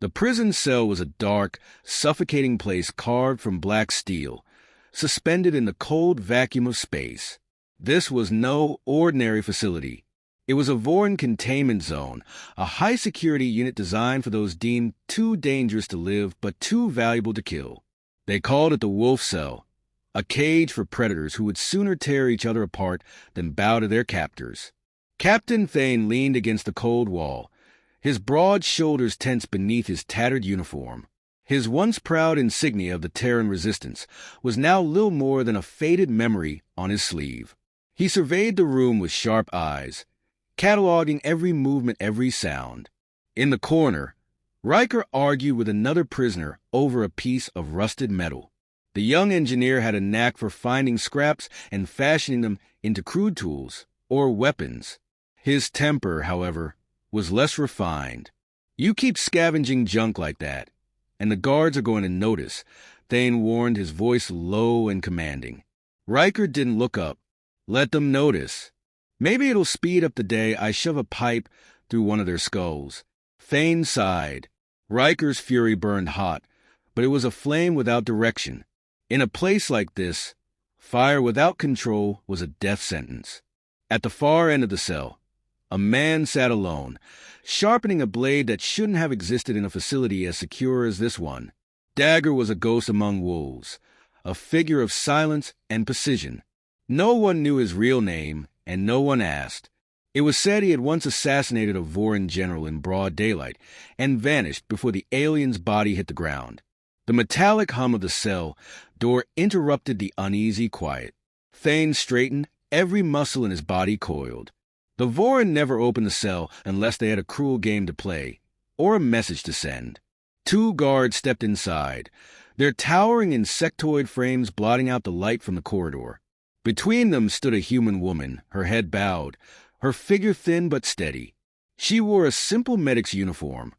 The prison cell was a dark, suffocating place carved from black steel, suspended in the cold vacuum of space. This was no ordinary facility. It was a Voran containment zone, a high-security unit designed for those deemed too dangerous to live but too valuable to kill. They called it the Wolf Cell, a cage for predators who would sooner tear each other apart than bow to their captors. Captain Thane leaned against the cold wall, his broad shoulders tense beneath his tattered uniform. His once proud insignia of the Terran Resistance was now little more than a faded memory on his sleeve. He surveyed the room with sharp eyes, cataloging every movement, every sound. In the corner, Riker argued with another prisoner over a piece of rusted metal. The young engineer had a knack for finding scraps and fashioning them into crude tools or weapons. His temper, however, was less refined. "You keep scavenging junk like that, and the guards are going to notice," Thane warned, his voice low and commanding. Riker didn't look up. "Let them notice. Maybe it'll speed up the day I shove a pipe through one of their skulls." Thane sighed. Riker's fury burned hot, but it was a flame without direction. In a place like this, fire without control was a death sentence. At the far end of the cell, a man sat alone, sharpening a blade that shouldn't have existed in a facility as secure as this one. Dagger was a ghost among wolves, a figure of silence and precision. No one knew his real name, and no one asked. It was said he had once assassinated a Voran general in broad daylight and vanished before the alien's body hit the ground. The metallic hum of the cell door interrupted the uneasy quiet. Thane straightened, every muscle in his body coiled. The Voran never opened the cell unless they had a cruel game to play or a message to send. Two guards stepped inside, their towering insectoid frames blotting out the light from the corridor. Between them stood a human woman, her head bowed, her figure thin but steady. She wore a simple medic's uniform,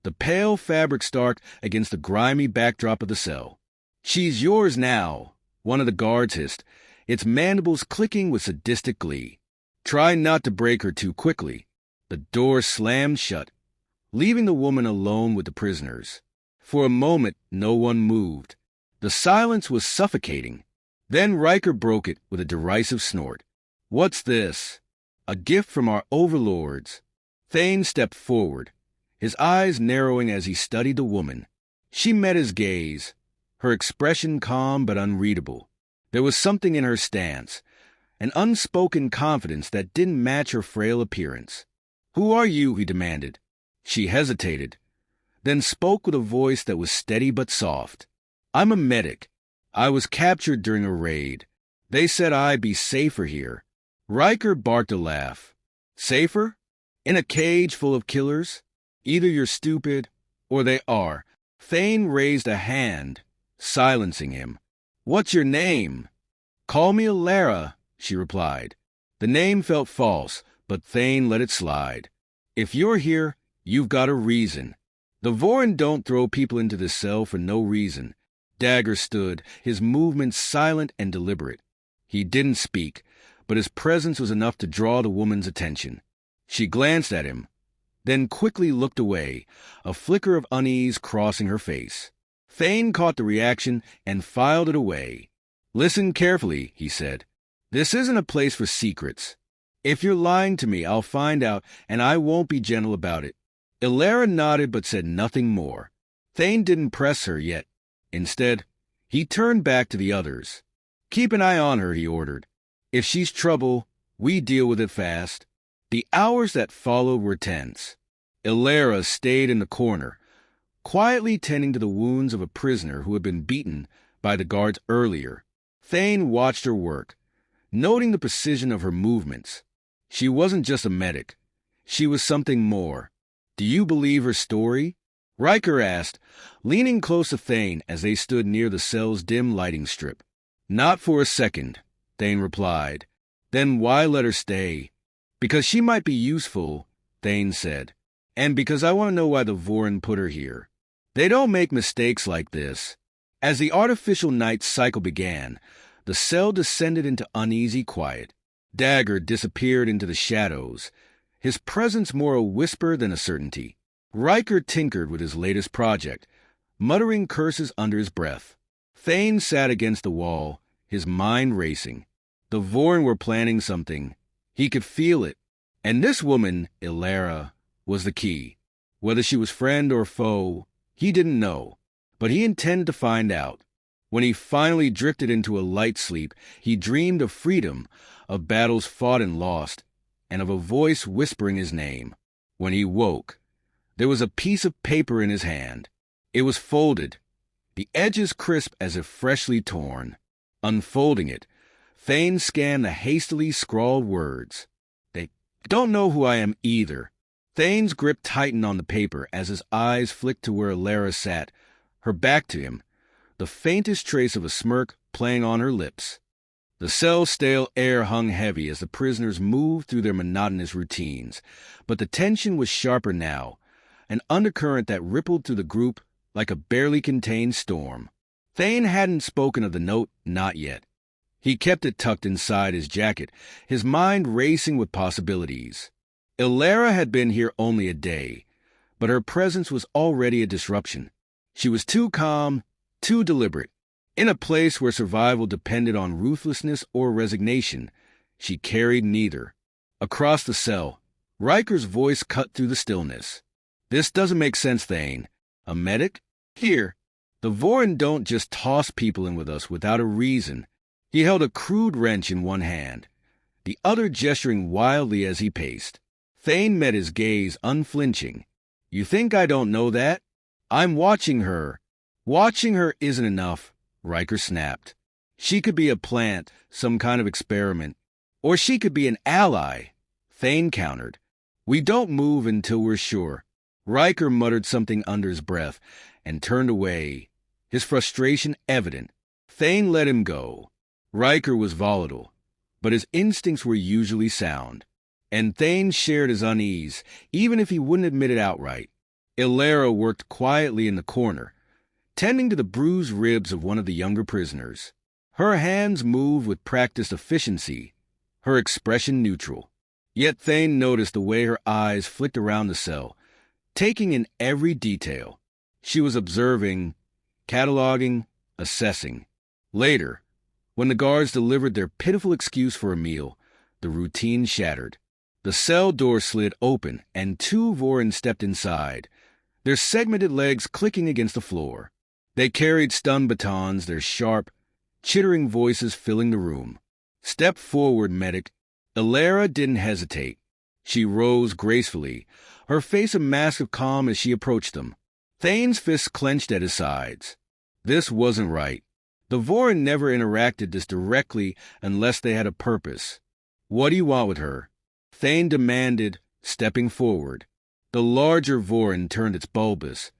the pale fabric stark against the grimy backdrop of the cell. "She's yours now," one of the guards hissed, its mandibles clicking with sadistic glee. "Try not to break her too quickly." The door slammed shut, leaving the woman alone with the prisoners. For a moment, no one moved. The silence was suffocating. Then Riker broke it with a derisive snort. "What's this?" "A gift from our overlords." Thane stepped forward, his eyes narrowing as he studied the woman. She met his gaze, her expression calm but unreadable. There was something in her stance, an unspoken confidence that didn't match her frail appearance. "Who are you?" he demanded. She hesitated, then spoke with a voice that was steady but soft. "I'm a medic. I was captured during a raid. They said I'd be safer here." Riker barked a laugh. "Safer? In a cage full of killers? Either you're stupid, or they are." Thane raised a hand, silencing him. "What's your name?" "Call me Alara," she replied. The name felt false, but Thane let it slide. "If you're here, you've got a reason. The Voran don't throw people into this cell for no reason." Dagger stood, his movements silent and deliberate. He didn't speak, but his presence was enough to draw the woman's attention. She glanced at him, then quickly looked away, a flicker of unease crossing her face. Thane caught the reaction and filed it away. "Listen carefully," he said. "This isn't a place for secrets. If you're lying to me, I'll find out, and I won't be gentle about it." Alara nodded but said nothing more. Thane didn't press her yet. Instead, he turned back to the others. "Keep an eye on her," he ordered. "If she's trouble, we deal with it fast." The hours that followed were tense. Alara stayed in the corner, quietly tending to the wounds of a prisoner who had been beaten by the guards earlier. Thane watched her work, noting the precision of her movements. She wasn't just a medic. She was something more. "Do you believe her story?" Riker asked, leaning close to Thane as they stood near the cell's dim lighting strip. "Not for a second," Thane replied. "Then why let her stay?" "Because she might be useful," Thane said. "And because I want to know why the Voran put her here. They don't make mistakes like this." As the artificial night cycle began, the cell descended into uneasy quiet. Dagger disappeared into the shadows, his presence more a whisper than a certainty. Riker tinkered with his latest project, muttering curses under his breath. Thane sat against the wall, his mind racing. The Vorin were planning something. He could feel it. And this woman, Ilara, was the key. Whether she was friend or foe, he didn't know. But he intended to find out. When he finally drifted into a light sleep, he dreamed of freedom, of battles fought and lost, and of a voice whispering his name. When he woke, there was a piece of paper in his hand. It was folded, the edges crisp as if freshly torn. Unfolding it, Thane scanned the hastily scrawled words. They don't know who I am either. Thane's grip tightened on the paper as his eyes flicked to where Ilara sat, her back to him, the faintest trace of a smirk playing on her lips. The cell's stale air hung heavy as the prisoners moved through their monotonous routines, but the tension was sharper now, an undercurrent that rippled through the group like a barely contained storm. Thane hadn't spoken of the note, not yet. He kept it tucked inside his jacket, his mind racing with possibilities. Ilara had been here only a day, but her presence was already a disruption. She was too calm, too deliberate. In a place where survival depended on ruthlessness or resignation, she carried neither. Across the cell, Riker's voice cut through the stillness. This doesn't make sense, Thane. A medic? Here. The Vorin don't just toss people in with us without a reason. He held a crude wrench in one hand, the other gesturing wildly as he paced. Thane met his gaze unflinching. You think I don't know that? I'm watching her. Watching her isn't enough, Riker snapped. She could be a plant, some kind of experiment. Or she could be an ally, Thane countered. We don't move until we're sure. Riker muttered something under his breath and turned away, his frustration evident. Thane let him go. Riker was volatile, but his instincts were usually sound. And Thane shared his unease, even if he wouldn't admit it outright. Ilara worked quietly in the corner, tending to the bruised ribs of one of the younger prisoners. Her hands moved with practiced efficiency, her expression neutral. Yet Thane noticed the way her eyes flicked around the cell, taking in every detail. She was observing, cataloging, assessing. Later, when the guards delivered their pitiful excuse for a meal, the routine shattered. The cell door slid open, and two Vorin stepped inside, their segmented legs clicking against the floor. They carried stun batons, their sharp, chittering voices filling the room. Step forward, medic. Ilara didn't hesitate. She rose gracefully, her face a mask of calm as she approached them. Thane's fists clenched at his sides. This wasn't right. The Vorin never interacted this directly unless they had a purpose. What do you want with her? Thane demanded, stepping forward. The larger Vorin turned its bulbous,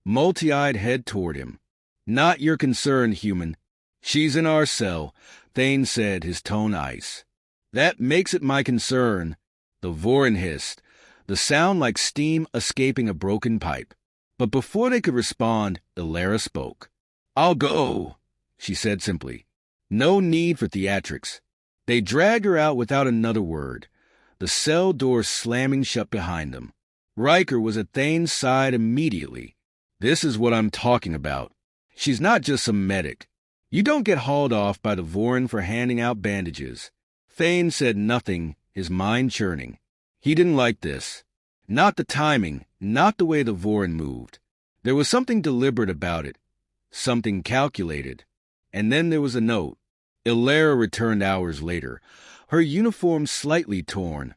multi-eyed head toward him. Not your concern, human. She's in our cell, Thane said, his tone ice. That makes it my concern, the Vorin hissed, the sound like steam escaping a broken pipe. But before they could respond, Ilara spoke. I'll go, she said simply. No need for theatrics. They dragged her out without another word, the cell door slamming shut behind them. Riker was at Thane's side immediately. This is what I'm talking about. She's not just some medic. You don't get hauled off by the Vorin for handing out bandages. Thane said nothing, his mind churning. He didn't like this. Not the timing, not the way the Vorin moved. There was something deliberate about it, something calculated. And then there was a note. Ilara returned hours later, her uniform slightly torn,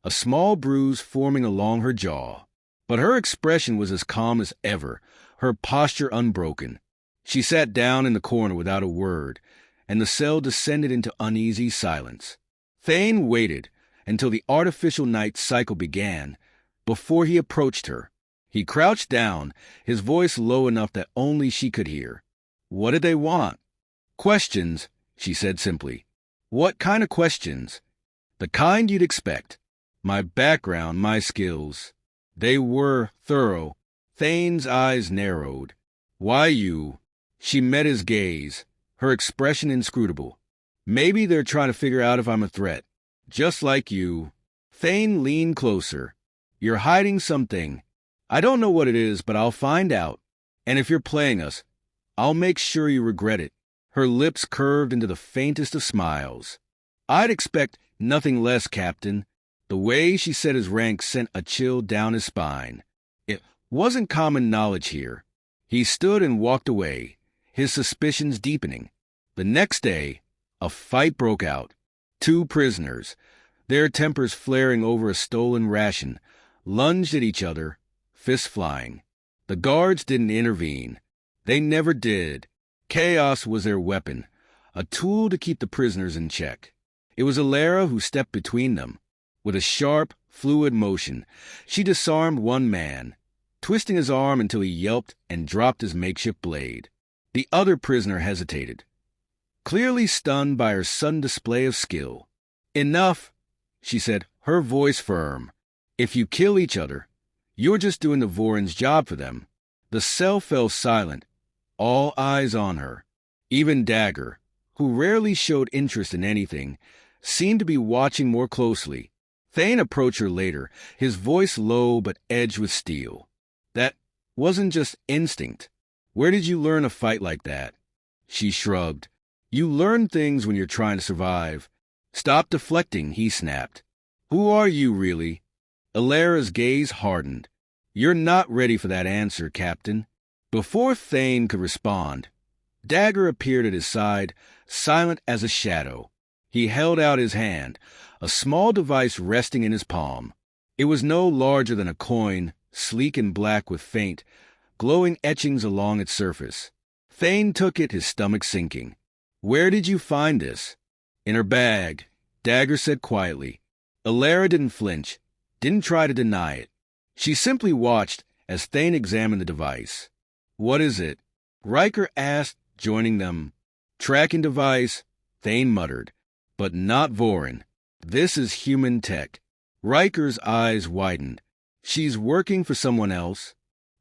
a small bruise forming along her jaw. But her expression was as calm as ever, her posture unbroken. She sat down in the corner without a word, and the cell descended into uneasy silence. Thane waited until the artificial night cycle began before he approached her. He crouched down, his voice low enough that only she could hear. What did they want? Questions, she said simply. What kind of questions? The kind you'd expect. My background, my skills. They were thorough. Thane's eyes narrowed. Why you? She met his gaze, her expression inscrutable. Maybe they're trying to figure out if I'm a threat. Just like you. Thane leaned closer. You're hiding something. I don't know what it is, but I'll find out. And if you're playing us, I'll make sure you regret it. Her lips curved into the faintest of smiles. I'd expect nothing less, Captain. The way she said his rank sent a chill down his spine. It wasn't common knowledge here. He stood and walked away, his suspicions deepening. The next day, a fight broke out. 2 prisoners, their tempers flaring over a stolen ration, lunged at each other, fists flying. The guards didn't intervene. They never did. Chaos was their weapon, a tool to keep the prisoners in check. It was Alara who stepped between them. With a sharp, fluid motion, she disarmed one man, twisting his arm until he yelped and dropped his makeshift blade. The other prisoner hesitated, clearly stunned by her sudden display of skill. "Enough," she said, her voice firm. "If you kill each other, you're just doing the Voron's job for them." The cell fell silent, all eyes on her. Even Dagger, who rarely showed interest in anything, seemed to be watching more closely. Thane approached her later, his voice low but edged with steel. "That wasn't just instinct. Where did you learn a fight like that?" She shrugged. "You learn things when you're trying to survive." "Stop deflecting," he snapped. "Who are you, really?" Alara's gaze hardened. "You're not ready for that answer, Captain." Before Thane could respond, Dagger appeared at his side, silent as a shadow. He held out his hand, a small device resting in his palm. It was no larger than a coin, sleek and black with faint, glowing etchings along its surface. Thane took it, his stomach sinking. "Where did you find this?" "In her bag," Dagger said quietly. Alara didn't flinch, didn't try to deny it. She simply watched as Thane examined the device. "What is it?" Riker asked, joining them. "Tracking device," Thane muttered. "But not Voron. This is human tech." Riker's eyes widened. "She's working for someone else?"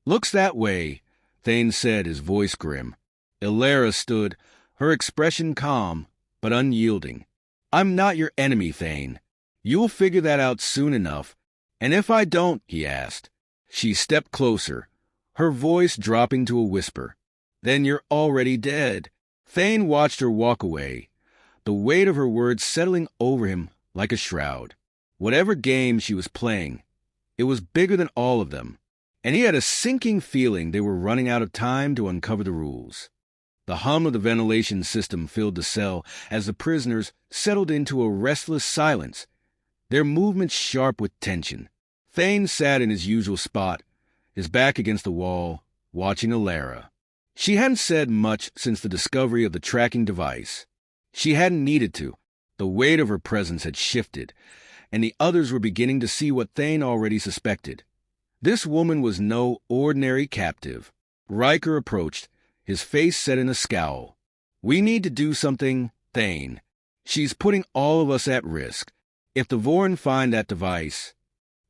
"Looks that way," Thane said, his voice grim. Alara stood, her expression calm, but unyielding. "I'm not your enemy, Thane. You'll figure that out soon enough. And if I don't," he asked. She stepped closer, her voice dropping to a whisper. "Then you're already dead." Thane watched her walk away, the weight of her words settling over him like a shroud. Whatever game she was playing, it was bigger than all of them, and he had a sinking feeling they were running out of time to uncover the rules. The hum of the ventilation system filled the cell as the prisoners settled into a restless silence, their movements sharp with tension. Thane sat in his usual spot, his back against the wall, watching Alara. She hadn't said much since the discovery of the tracking device. She hadn't needed to. The weight of her presence had shifted, and the others were beginning to see what Thane already suspected. This woman was no ordinary captive. Riker approached, his face set in a scowl. "We need to do something, Thane. She's putting all of us at risk. If the Voron find that device—"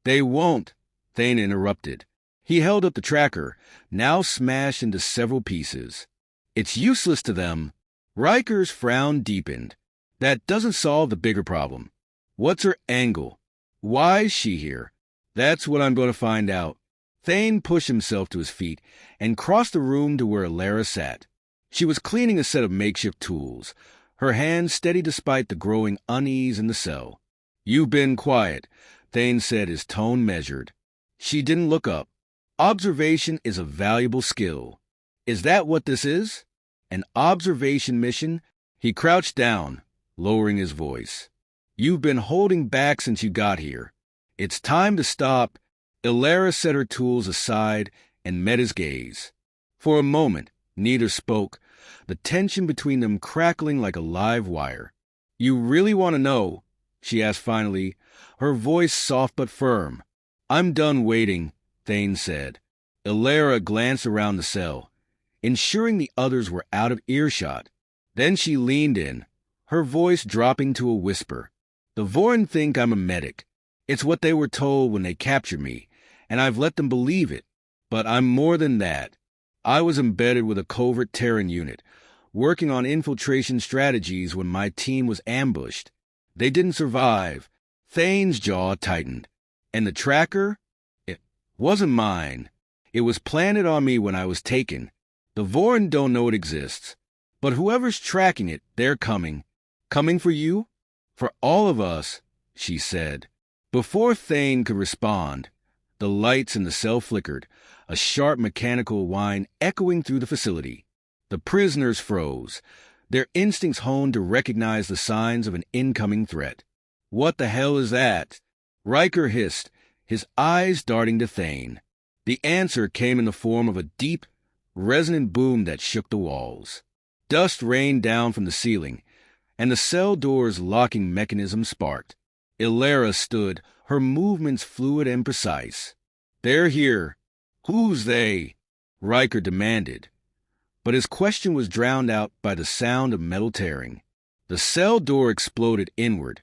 "They won't," Thane interrupted. He held up the tracker, now smashed into several pieces. "It's useless to them." Riker's frown deepened. "That doesn't solve the bigger problem. What's her angle? Why is she here? That's what I'm going to find out." Thane pushed himself to his feet and crossed the room to where Alara sat. She was cleaning a set of makeshift tools, her hands steady despite the growing unease in the cell. "You've been quiet," Thane said, his tone measured. She didn't look up. "Observation is a valuable skill. Is that what this is? An observation mission?" He crouched down, lowering his voice. "You've been holding back since you got here. It's time to stop." Alara set her tools aside and met his gaze. For a moment, neither spoke, the tension between them crackling like a live wire. "You really want to know?" she asked finally, her voice soft but firm. "I'm done waiting," Thane said. Alara glanced around the cell, ensuring the others were out of earshot. Then she leaned in, her voice dropping to a whisper. "The Voron think I'm a medic. It's what they were told when they captured me, and I've let them believe it. But I'm more than that. I was embedded with a covert Terran unit, working on infiltration strategies when my team was ambushed. They didn't survive." Thane's jaw tightened. "And the tracker? Wasn't mine. It was planted on me when I was taken. The Vorin don't know it exists. But whoever's tracking it, they're coming. Coming for you? For all of us, she said. Before Thane could respond, the lights in the cell flickered, a sharp mechanical whine echoing through the facility. The prisoners froze, their instincts honed to recognize the signs of an incoming threat. What the hell is that? Riker hissed, his eyes darting to Thane. The answer came in the form of a deep, resonant boom that shook the walls. Dust rained down from the ceiling, and the cell door's locking mechanism sparked. Illyra stood, her movements fluid and precise. "They're here." "Who's they?" Riker demanded. But his question was drowned out by the sound of metal tearing. The cell door exploded inward,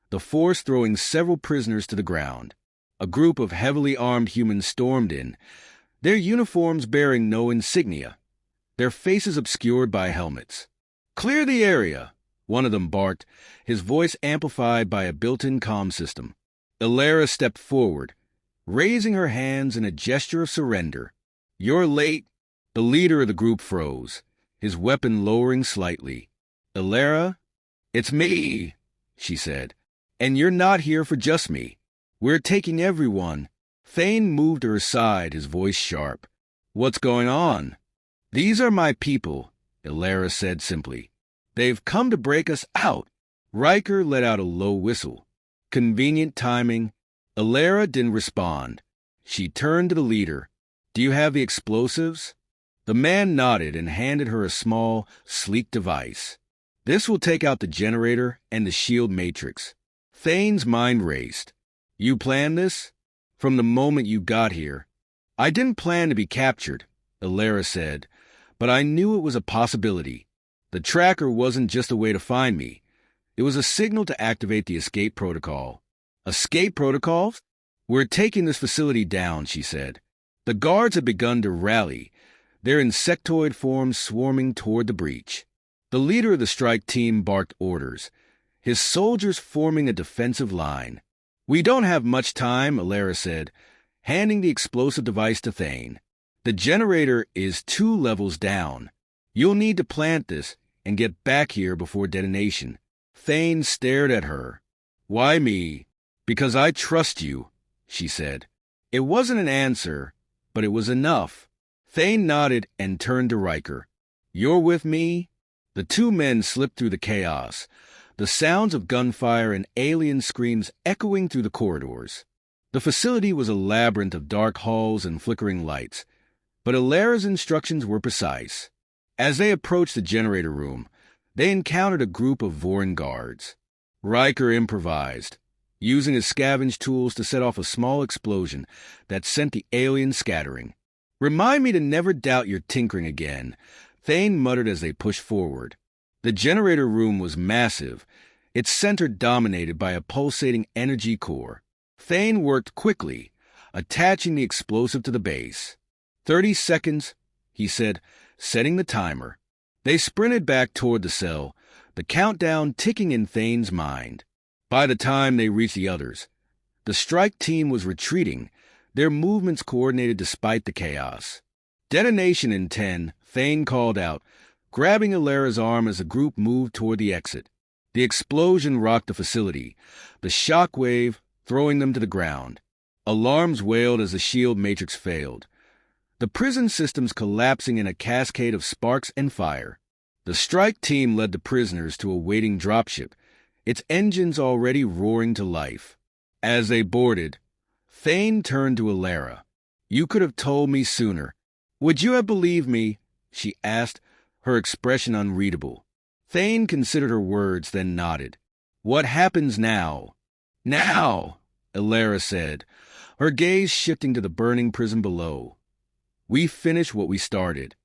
the force throwing several prisoners to the ground. A group of heavily armed humans stormed in, their uniforms bearing no insignia, their faces obscured by helmets. "Clear the area," one of them barked, his voice amplified by a built-in comm system. Illyra stepped forward, raising her hands in a gesture of surrender. "You're late." The leader of the group froze, his weapon lowering slightly. "Illyra, it's me," she said. "And you're not here for just me. We're taking everyone." Thane moved to her side, his voice sharp. "What's going on?" "These are my people," Illyra said simply. "They've come to break us out." Riker let out a low whistle. Convenient timing. Illyra didn't respond. She turned to the leader. "Do you have the explosives?" The man nodded and handed her a small, sleek device. "This will take out the generator and the shield matrix." Thane's mind raced. "You planned this?" "From the moment you got here." "I didn't plan to be captured," Illyra said, "but I knew it was a possibility. The tracker wasn't just a way to find me. It was a signal to activate the escape protocol." "Escape protocols?" "We're taking this facility down," she said. The guards had begun to rally, their insectoid forms swarming toward the breach. The leader of the strike team barked orders, his soldiers forming a defensive line. "We don't have much time," Illyra said, handing the explosive device to Thane. "The generator is 2 levels down. You'll need to plant this and get back here before detonation." Thane stared at her. "Why me?" "Because I trust you," she said. It wasn't an answer, but it was enough. Thane nodded and turned to Riker. "You're with me?" The two men slipped through the chaos, the sounds of gunfire and alien screams echoing through the corridors. The facility was a labyrinth of dark halls and flickering lights, but Illyra's instructions were precise. As they approached the generator room, they encountered a group of Vorin guards. Riker improvised, using his scavenge tools to set off a small explosion that sent the aliens scattering. "Remind me to never doubt your tinkering again," Thane muttered as they pushed forward. The generator room was massive, its center dominated by a pulsating energy core. Thane worked quickly, attaching the explosive to the base. 30 seconds, he said, setting the timer. They sprinted back toward the cell, the countdown ticking in Thane's mind. By the time they reached the others, the strike team was retreating, their movements coordinated despite the chaos. "Detonation in 10, Thane called out, grabbing Illyra's arm as the group moved toward the exit. The explosion rocked the facility, the shock wave throwing them to the ground. Alarms wailed as the shield matrix failed, the prison systems collapsing in a cascade of sparks and fire. The strike team led the prisoners to a waiting dropship, its engines already roaring to life. As they boarded, Thane turned to Illyra. "You could have told me sooner. Would you have believed me?" she asked, her expression unreadable. Thane considered her words, then nodded. "What happens now?" "Now," Illyra said, her gaze shifting to the burning prison below. "We finish what we started."